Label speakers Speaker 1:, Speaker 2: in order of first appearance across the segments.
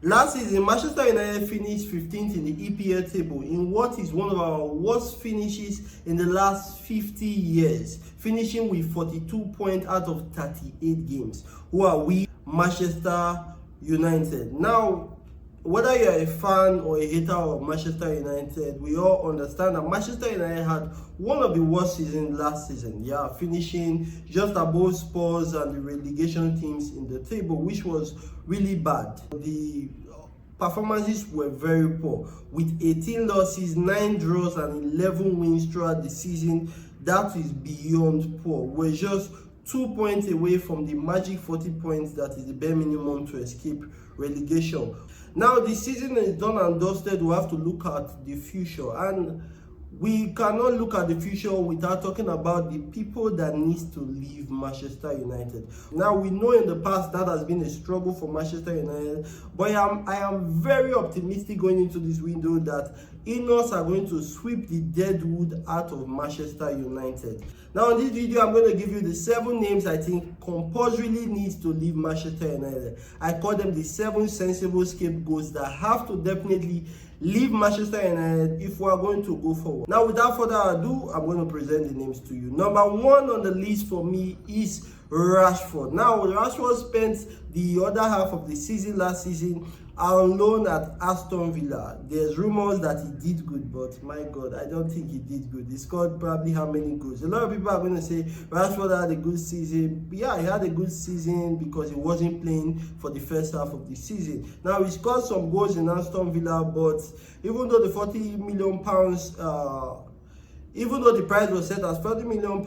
Speaker 1: Last season, Manchester United finished 15th in the EPL table in what is one of our worst finishes in the last 50 years, finishing with 42 points out of 38 games. Who are we? Manchester United. Now, whether you're a fan or a hater of Manchester United, we all understand that Manchester United had one of the worst seasons last season. Yeah, finishing just above Spurs and the relegation teams in the table, which was really bad. The performances were very poor, with 18 losses, 9 draws, and 11 wins throughout the season. That is beyond poor. We're just 2 points away from the magic 40 points that is the bare minimum to escape relegation. Now the season is done and dusted. We have to look at the future, and we cannot look at the future without talking about the people that needs to leave Manchester United. Now we know in the past that has been a struggle for Manchester United, but I am very optimistic going into this window that Outlaws are going to sweep the deadwood out of Manchester United. Now in this video, I'm going to give you the 7 names I think compulsorily needs to leave Manchester United. I call them the 7 sensible scapegoats that have to definitely leave Manchester United if we are going to go forward. Now without further ado, I'm going to present the names to you. Number 1 on the list for me is Rashford. Now Rashford spent the other half of the season last season on loan at Aston Villa. There's rumors that he did good, but my God, I don't think he did good. He scored probably how many goals? A lot of people are going to say Rashford had a good season. Yeah, he had a good season because he wasn't playing for the first half of the season. Now he scored some goals in Aston Villa, but even though the £40 million even though the price was set as £30 million,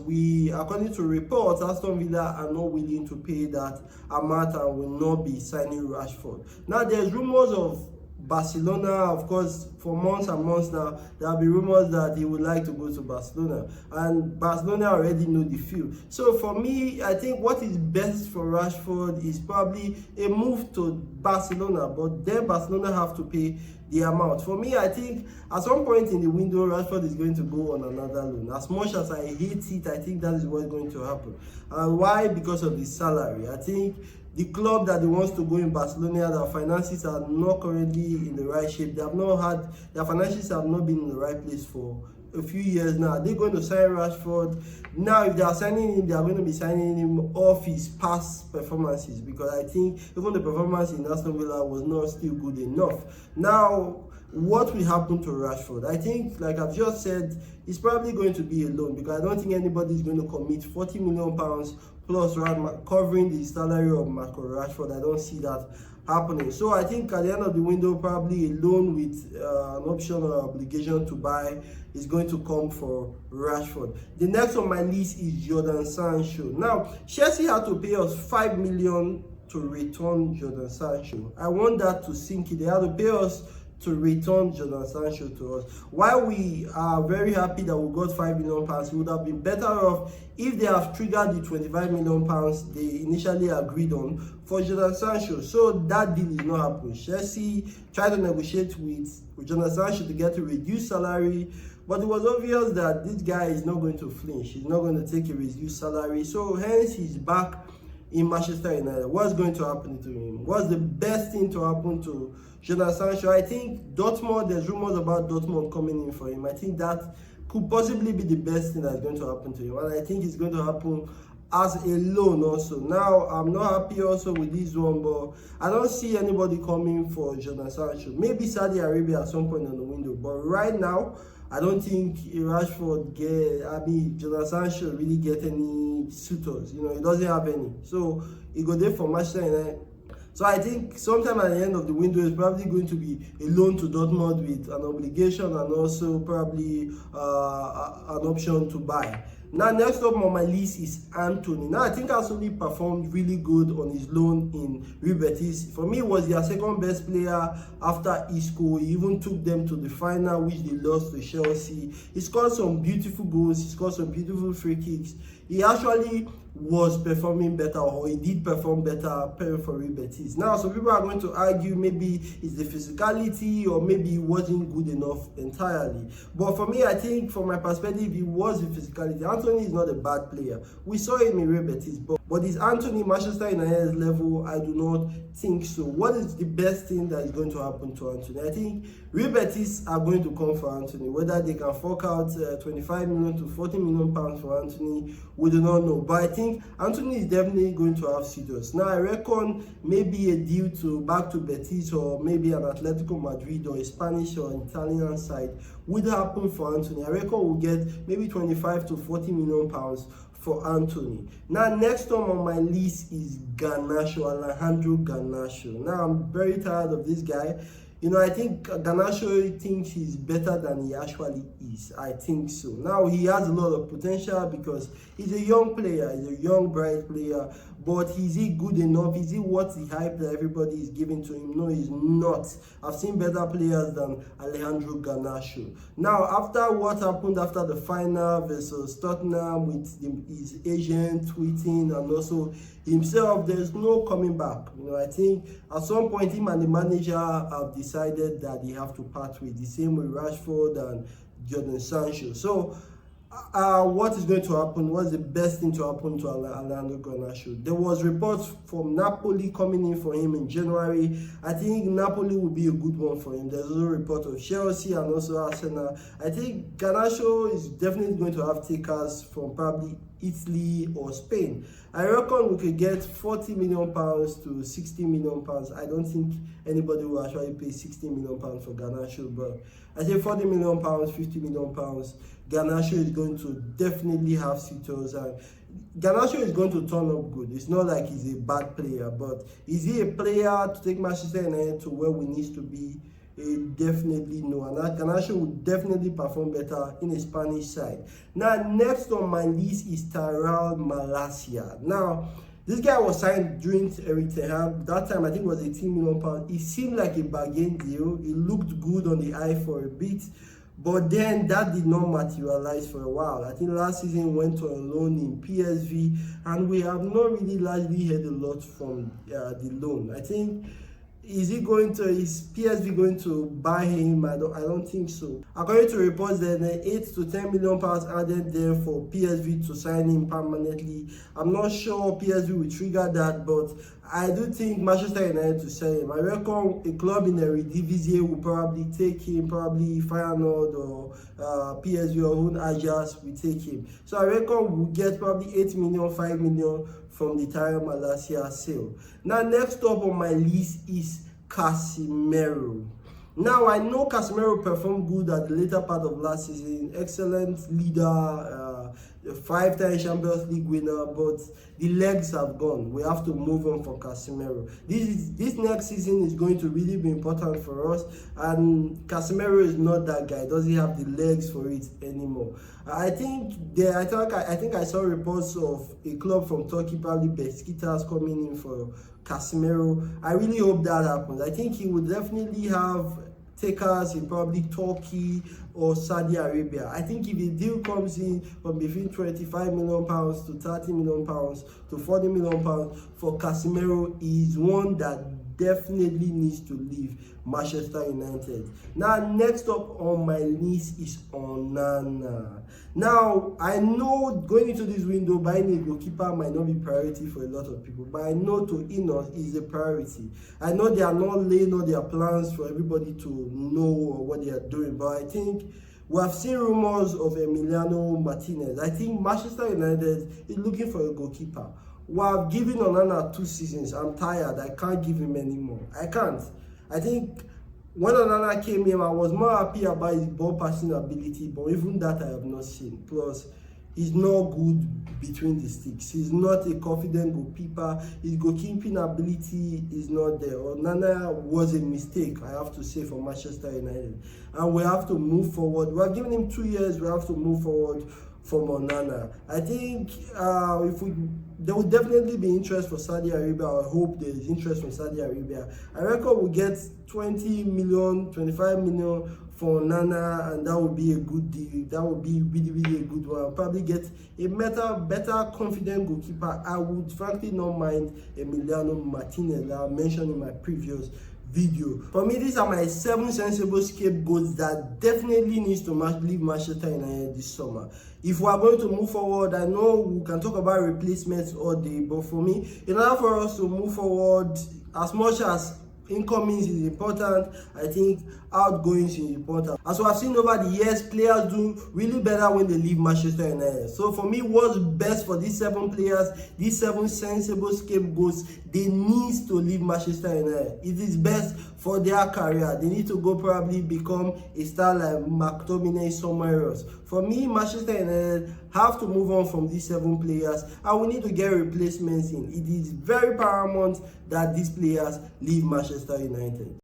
Speaker 1: we, according to reports, Aston Villa are not willing to pay that amount and will not be signing Rashford. Now, there's rumors of Barcelona, of course, for months and months now, there will be rumors that he would like to go to Barcelona, and Barcelona already know the field. So for me, I think what is best for Rashford is probably a move to Barcelona, but then Barcelona have to pay the amount. For me, I think at some point in the window, Rashford is going to go on another loan. As much as I hate it, I think that is what's going to happen. And why? Because of the salary. I think the club that he wants to go in Barcelona, their finances are not currently in the right shape. They have not had, their finances have not been in the right place for a few years now. They're going to sign Rashford. Now, if they are signing him, they are going to be signing him off his past performances, because I think even the performance in Aston Villa was not still good enough. Now, what will happen to Rashford? I think, like I've just said, it's probably going to be a loan, because I don't think anybody is going to commit £40 million plus covering the salary of Marco Rashford. I don't see that happening. So I think at the end of the window, probably a loan with an option or obligation to buy is going to come for Rashford. The next on my list is Jadon Sancho. Now, Chelsea had to pay us £5 million to return Jadon Sancho. I want that to sink in. They had to pay us to return Jadon Sancho to us. While we are very happy that we got £5 million, it would have been better off if they have triggered the £25 million they initially agreed on for Jadon Sancho. So that deal is not happening. Chelsea tried to negotiate with Jadon Sancho to get a reduced salary, but it was obvious that this guy is not going to flinch. He's not going to take a reduced salary. So hence he's back in Manchester United. What's going to happen to him? What's the best thing to happen to Jadon Sancho? I think Dortmund, there's rumors about Dortmund coming in for him. I think that could possibly be the best thing that's going to happen to him. And I think it's going to happen as a loan also. Now, I'm not happy also with this one, but I don't see anybody coming for Jadon Sancho. Maybe Saudi Arabia at some point in the window. But right now, I don't think Rashford Jadon Sancho really get any suitors. You know, he doesn't have any. So he go there for Manchester United. So I think sometime at the end of the window is probably going to be a loan to Dortmund with an obligation and also probably an option to buy. Now, next up on my list is Anthony. Now, I think Anthony performed really good on his loan in Real Betis. For me, he was their second best player after Isco. He even took them to the final, which they lost to Chelsea. He scored some beautiful goals. He scored some beautiful free kicks. He actually was performing better, or he did perform better playing for Real Betis. Now, some people are going to argue maybe it's the physicality, or maybe he wasn't good enough entirely. But for me, I think from my perspective, it was the physicality. Anthony is not a bad player. We saw him in Real Betis, but is Anthony Manchester United's level? I do not think so. What is the best thing that is going to happen to Anthony? I think Real Betis are going to come for Anthony. Whether they can fork out 25 million to 40 million pounds for Anthony, we do not know. But I think Anthony is definitely going to have suitors. Now, I reckon maybe a deal to back to Betis, or maybe an Atletico Madrid or a Spanish or Italian side would happen for Anthony. I reckon we'll get maybe 25 to 40 million pounds for Anthony. Now, next on my list is Garnacho, Alejandro Garnacho. Now, I'm very tired of this guy. You know, I think Garnacho thinks he's better than he actually is. I think so. Now, he has a lot of potential because he's a young player. He's a young, bright player. But is he good enough? Is he worth the hype that everybody is giving to him? No, he's not. I've seen better players than Alejandro Garnacho. Now, after what happened after the final versus Tottenham with his agent tweeting and also himself, there's no coming back. You know, I think at some point him and the manager have decided that they have to part with, the same with Rashford and Jadon Sancho. So, what is going to happen? What's the best thing to happen to Alejandro Garnacho? There was reports from Napoli coming in for him in January. I think Napoli will be a good one for him. There's also a report of Chelsea and also Arsenal. I think Garnacho is definitely going to have takers from probably Italy or Spain. I reckon we could get 40 million pounds to 60 million pounds. I don't think anybody will actually pay 60 million pounds for Garnacho, but I say 40 million pounds, 50 million pounds. Garnacho is going to definitely have suitors, and Garnacho is going to turn up good. It's not like he's a bad player, but is he a player to take Manchester United to where we need to be? Definitely no, and Garnacho would definitely perform better in a Spanish side. Now, next on my list is Tyrell Malacia. Now, this guy was signed during Eric Ten Hag. That time, I think it was 18 million pounds. It seemed like a bargain deal. It looked good on the eye for a bit, but then that did not materialize for a while. I think last season went on a loan in PSV, and we have not really largely heard a lot from the loan. I think, is PSV going to buy him? I don't think so. According to reports, there are 8 to 10 million pounds added there for PSV to sign him permanently. I'm not sure PSV will trigger that, but I do think Manchester United to sell him. I reckon a club in the Eredivisie will probably take him, probably Feyenoord or PSV or even Ajax will take him. So I reckon we'll get probably 8 million, 5 million from the Tyrell Malacia sale. Now, next up on my list is Casemiro. Now, I know Casemiro performed good at the later part of last season. Excellent leader, a 5-time Champions League winner, but the legs have gone. We have to move on for Casemiro. This next season is going to really be important for us, and Casemiro is not that guy. Doesn't have the legs for it anymore. I think I saw reports of a club from Turkey, probably Besiktas, coming in for Casemiro. I really hope that happens. I think he would definitely have takers in probably Turkey or Saudi Arabia. I think if a deal comes in from between 25 million pounds to 30 million pounds to 40 million pounds for Casemiro, is one that definitely needs to leave Manchester United. Now, next up on my list is Onana. Now, I know going into this window, buying a goalkeeper might not be priority for a lot of people, but I know to Ineos is a priority. I know they are not laying all their plans for everybody to know what they are doing, but I think we have seen rumors of Emiliano Martinez. I think Manchester United is looking for a goalkeeper. We have given Onana 2 seasons. I'm tired. I can't give him anymore. I can't. I think when Onana came in, I was more happy about his ball passing ability, but even that I have not seen. Plus, he's not good between the sticks. He's not a confident goalkeeper. His goalkeeping ability is not there. Onana was a mistake, I have to say, for Manchester United. And we have to move forward. We have given him 2 years. We have to move forward from Onana. I think there will definitely be interest for Saudi Arabia. I hope there is interest from Saudi Arabia. I reckon we'll get 20 million, 25 million for Nana, and that would be a good deal. That would be really a good one. I'll probably get a better confident goalkeeper. I would frankly not mind Emiliano Martinez that I mentioned in my previous video. For me, these are my 7 sensible scapegoats that definitely needs to leave Manchester United this summer. If we are going to move forward, I know we can talk about replacements all day, but for me, in order for us to move forward, as much as incomings is important, I think outgoings is important. As we have seen over the years, players do really better when they leave Manchester United. So for me, what's best for these 7 players, these 7 sensible scapegoats, they need to leave Manchester United. It is best for their career. They need to go probably become a star like McTominay somewhere else. For me, Manchester United have to move on from these 7 players, and we need to get replacements in. It is very paramount that these players leave Manchester United.